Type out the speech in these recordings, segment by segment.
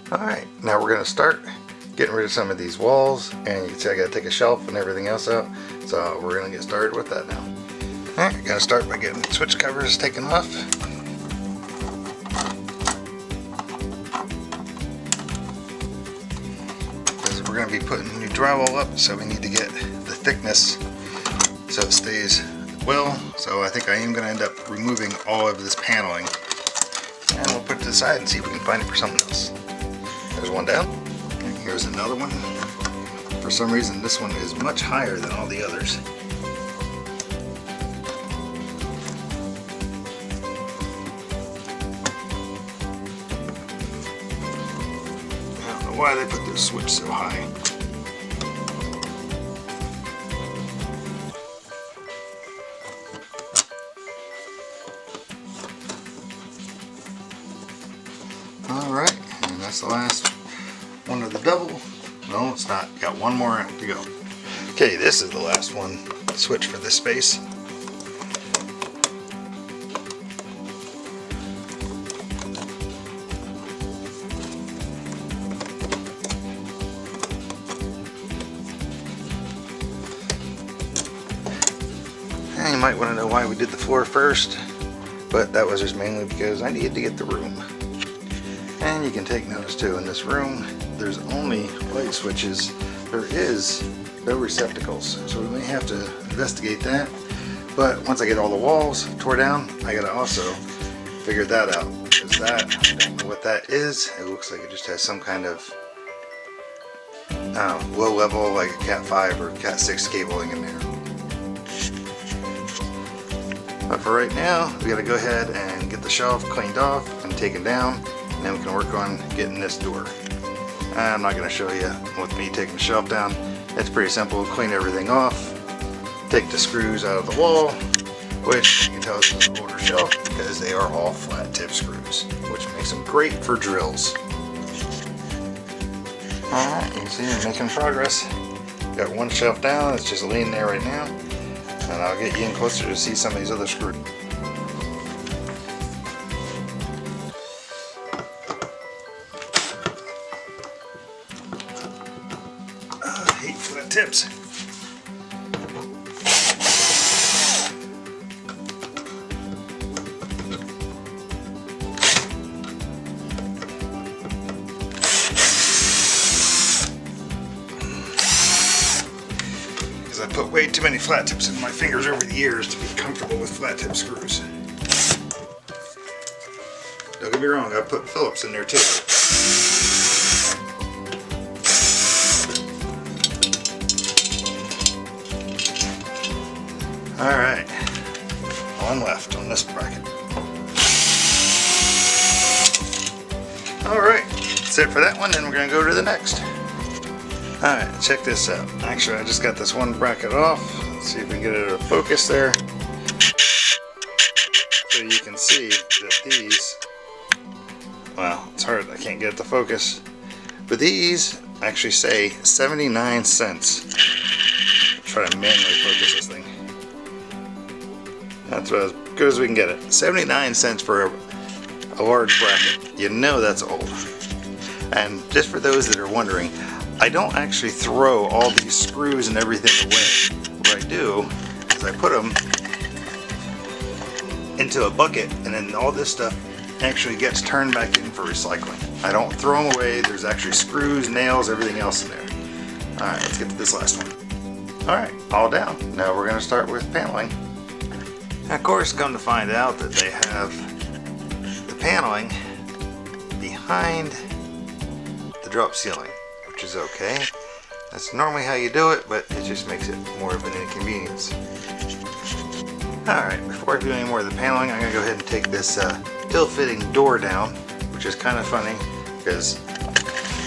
Alright, now we're going to start getting rid of some of these walls, and you can see I got to take a shelf and everything else out, so we're going to get started with that now. Alright, going to start by getting switch covers taken off. Because we're going to be putting new drywall up, so we need to get the thickness so it stays well. So I think I am going to end up removing all of this paneling, and we'll put it to the side and see if we can find it for something else. There's one down. And here's another one. For some reason this one is much higher than all the others. I don't know why they put their switch so high. Alright, and that's the last one of the double. No, it's not. Got one more to go. Okay, this is the last one. Switch for this space. And you might want to know why we did the floor first, but that was just mainly because I needed to get the room. And you can take notice too, in this room there's only light switches. There is no receptacles, so we may have to investigate that. But once I get all the walls tore down, I gotta also figure that out, because that, I don't know what that is. It looks like it just has some kind of low level, like a Cat 5 or Cat 6 cabling in there. But for right now, we gotta go ahead and get the shelf cleaned off and taken down, and then we can work on getting this door. I'm not going to show you with me taking the shelf down. It's pretty simple. Clean everything off, take the screws out of the wall, which you can tell is an older shelf because they are all flat tip screws, which makes them great for drills. Alright, you can see I'm making progress. Got one shelf down, it's just laying there right now, and I'll get you in closer to see some of these other screws. I hate flat tips. Because I put way too many flat tips in my fingers over the years to be comfortable with flat tip screws. Don't get me wrong, I put Phillips in there too. Alright, one left on this bracket. Alright, that's it for that one, then we're going to go to the next. Alright, check this out. Actually, I just got this one bracket off. Let's see if we can get it to focus there. So you can see that these, well, it's hard, I can't get it to focus, but these actually say 79 cents. Try to manually focus this thing. That's about as good as we can get it. 79 cents for a large bracket. You know that's old. And just for those that are wondering, I don't actually throw all these screws and everything away. What I do is I put them into a bucket, and then all this stuff actually gets turned back in for recycling. I don't throw them away. There's actually screws, nails, everything else in there. Alright, let's get to this last one. Alright, all down. Now we're going to start with paneling. Of course, come to find out that they have the paneling behind the drop ceiling, which is okay. That's normally how you do it, but it just makes it more of an inconvenience. Alright, before I do any more of the paneling, I'm going to go ahead and take this ill-fitting door down, which is kind of funny because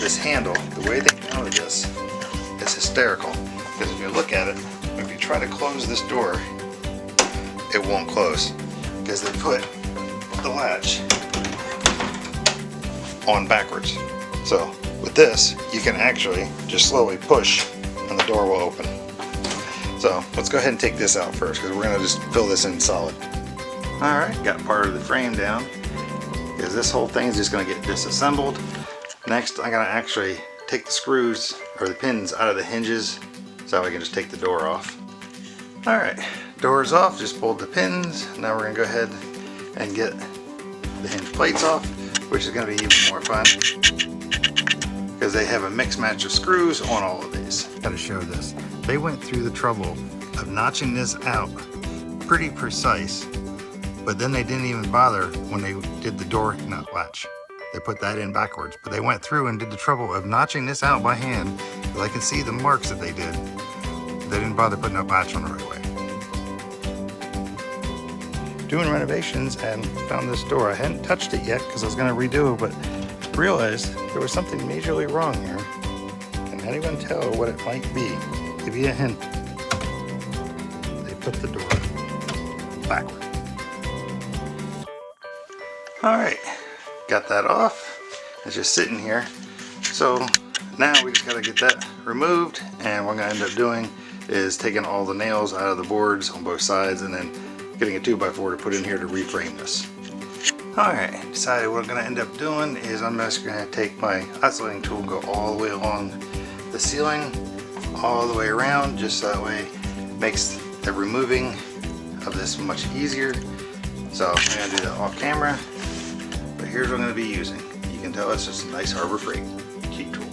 this handle, the way they mounted this, is hysterical. Because if you look at it, if you try to close this door, it won't close because they put the latch on backwards. So with this, you can actually just slowly push and the door will open. So let's go ahead and take this out first because we're going to just fill this in solid. Alright, got part of the frame down because this whole thing is just going to get disassembled. Next, I'm gonna actually take the screws or the pins out of the hinges so I can just take the door off. All right, door's off, just pulled the pins. Now we're gonna go ahead and get the hinge plates off, which is gonna be even more fun because they have a mix match of screws on all of these. Gotta show this. They went through the trouble of notching this out pretty precise, but then they didn't even bother when they did the door nut latch. They put that in backwards, but they went through and did the trouble of notching this out by hand, because I can see the marks that they did. They didn't bother putting a latch on the right way. Doing renovations and found this door. I hadn't touched it yet because I was gonna redo it, but realized there was something majorly wrong here. Can anyone tell what it might be? Give you a hint. They put the door backward. All right, got that off. It's just sitting here. So now we just gotta get that removed, and what I'm gonna end up doing is taking all the nails out of the boards on both sides and then getting a 2x4 to put in here to reframe this. All right, decided what I'm gonna end up doing is I'm just gonna take my oscillating tool and go all the way along the ceiling, all the way around, just so that way it makes the removing of this much easier. So I'm gonna do that off camera, but here's what I'm gonna be using. You can tell it's just a nice Harbor Freight cheap tool.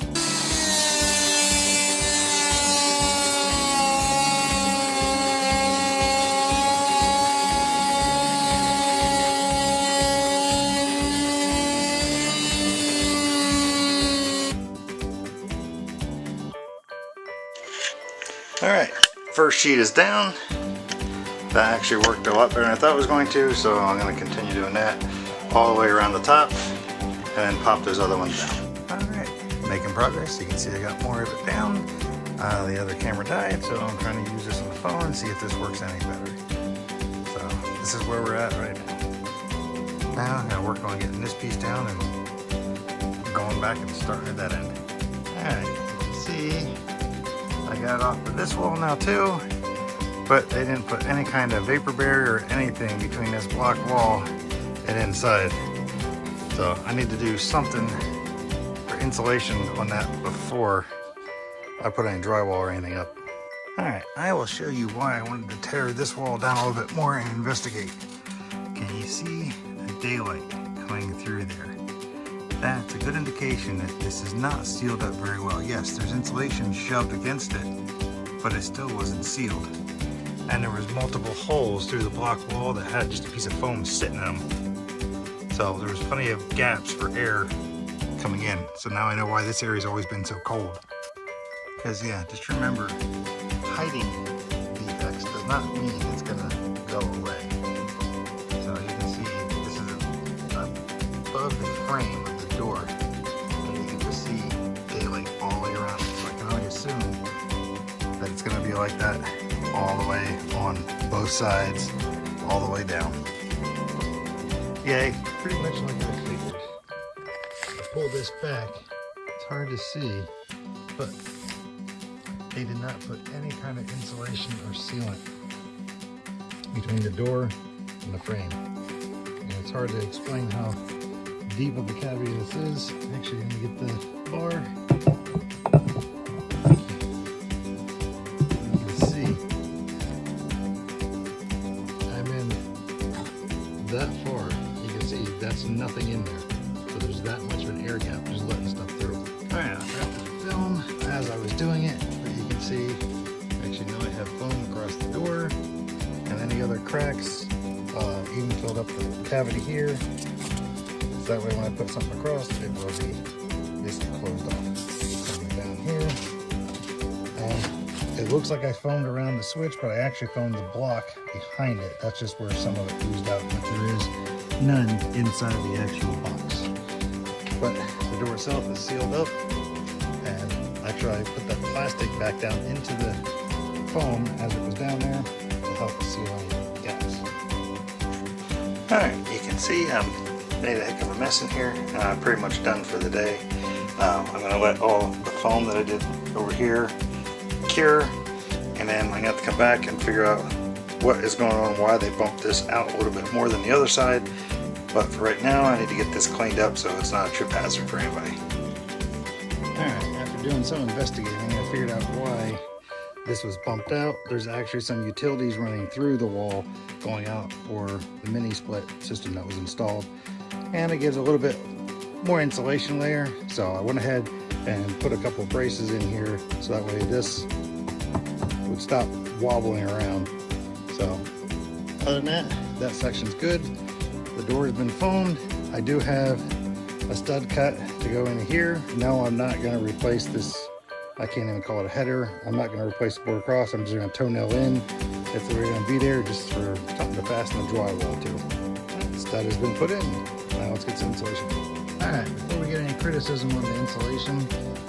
Alright, first sheet is down. That actually worked a lot better than I thought it was going to, so I'm going to continue doing that all the way around the top and then pop those other ones down. Alright, making progress. You can see I got more of it down. The other camera died, so I'm trying to use this on the phone and see if this works any better. So this is where we're at right now. Now I'm going to work on getting this piece down and going back and starting at that end. Alright, you can see I got off of this wall now too, but they didn't put any kind of vapor barrier or anything between this block wall and inside. So I need to do something for insulation on that before I put any drywall or anything up. Alright, I will show you why I wanted to tear this wall down a little bit more and investigate. Can you see the daylight coming through there? That's a good indication that this is not sealed up very well. Yes, there's insulation shoved against it, but it still wasn't sealed. And there was multiple holes through the block wall that had just a piece of foam sitting in them. So there was plenty of gaps for air coming in. So now I know why this area's always been so cold. Because yeah, just remember, hiding defects does not mean it's gonna go away. So you can see this is above the frame of the door, and you can just see daylight all the way around. So I can only assume that it's gonna be like that all the way on both sides, all the way down. Yeah, pretty much like I figured. I pull this back, it's hard to see, but they did not put any kind of insulation or sealant between the door and the frame. And it's hard to explain how deep of a cavity this is. Actually, I'm gonna get the bar. You can see I'm in that far. You can see that's nothing in there. So there's that much of an air gap just letting stuff through. Alright, I forgot to film as I was doing it, but you can see, actually now I have foam across the door, and any other cracks, even filled up the cavity here. So that way when I put something across, it will be basically closed off. Coming down here, and it looks like I foamed around the switch, but I actually foamed the block behind it. That's just where some of it oozed out, but there is none inside the actual box. But the door itself is sealed up, and actually I put that plastic back down into the foam as it was down there to help seal any gaps. Alright, you can see I'm made a heck of a mess in here. I'm pretty much done for the day. I'm going to let all the foam that I did over here cure, and then I'm going to have to come back and figure out what is going on, why they bumped this out a little bit more than the other side. But for right now, I need to get this cleaned up so it's not a trip hazard for anybody. Alright, after doing some investigating, I figured out why this was bumped out. There's actually some utilities running through the wall going out for the mini split system that was installed. And it gives a little bit more insulation layer. So I went ahead and put a couple of braces in here so that way this would stop wobbling around. So other than that section's good. The door has been foamed. I do have a stud cut to go in here. No, I'm not going to replace this. I can't even call it a header. I'm not going to replace the board across. I'm just going to toenail in. It's already going to be there just for something to fasten the drywall to. The stud has been put in. Now let's get some insulation. Alright, before we get any criticism on the insulation,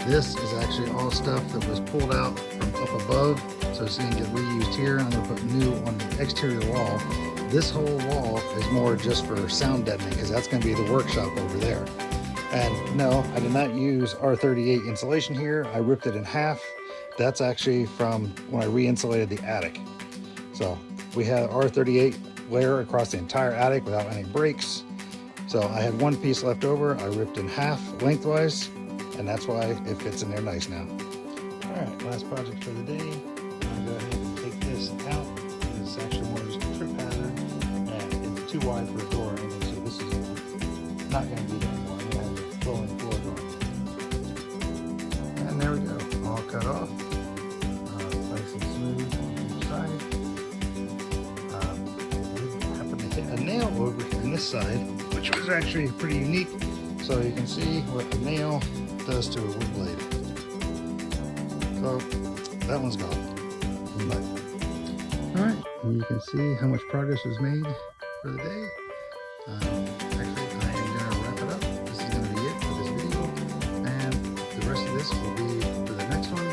this is actually all stuff that was pulled out from up above. So it's going to get reused here. I'm going to put new on the exterior wall. This whole wall is more just for sound deadening because that's going to be the workshop over there. And no, I did not use R38 insulation here. I ripped it in half. That's actually from when I re-insulated the attic. So we had R38 layer across the entire attic without any breaks. So I had one piece left over. I ripped in half lengthwise, and that's why it fits in there nice now. All right, last project for the day. I'm gonna go ahead and take this out. It's actually more just a trip hazard, and it's too wide for a door. And so this is not gonna be there anymore. Flowing floor joint. And there we go, all cut off. Nice and smooth on each side. We happened to hit a nail over here on this side, which was actually pretty unique. So you can see what a nail does to a wood blade. So that one's gone. But, all right, and you can see how much progress was made for the day. This will be for the next one.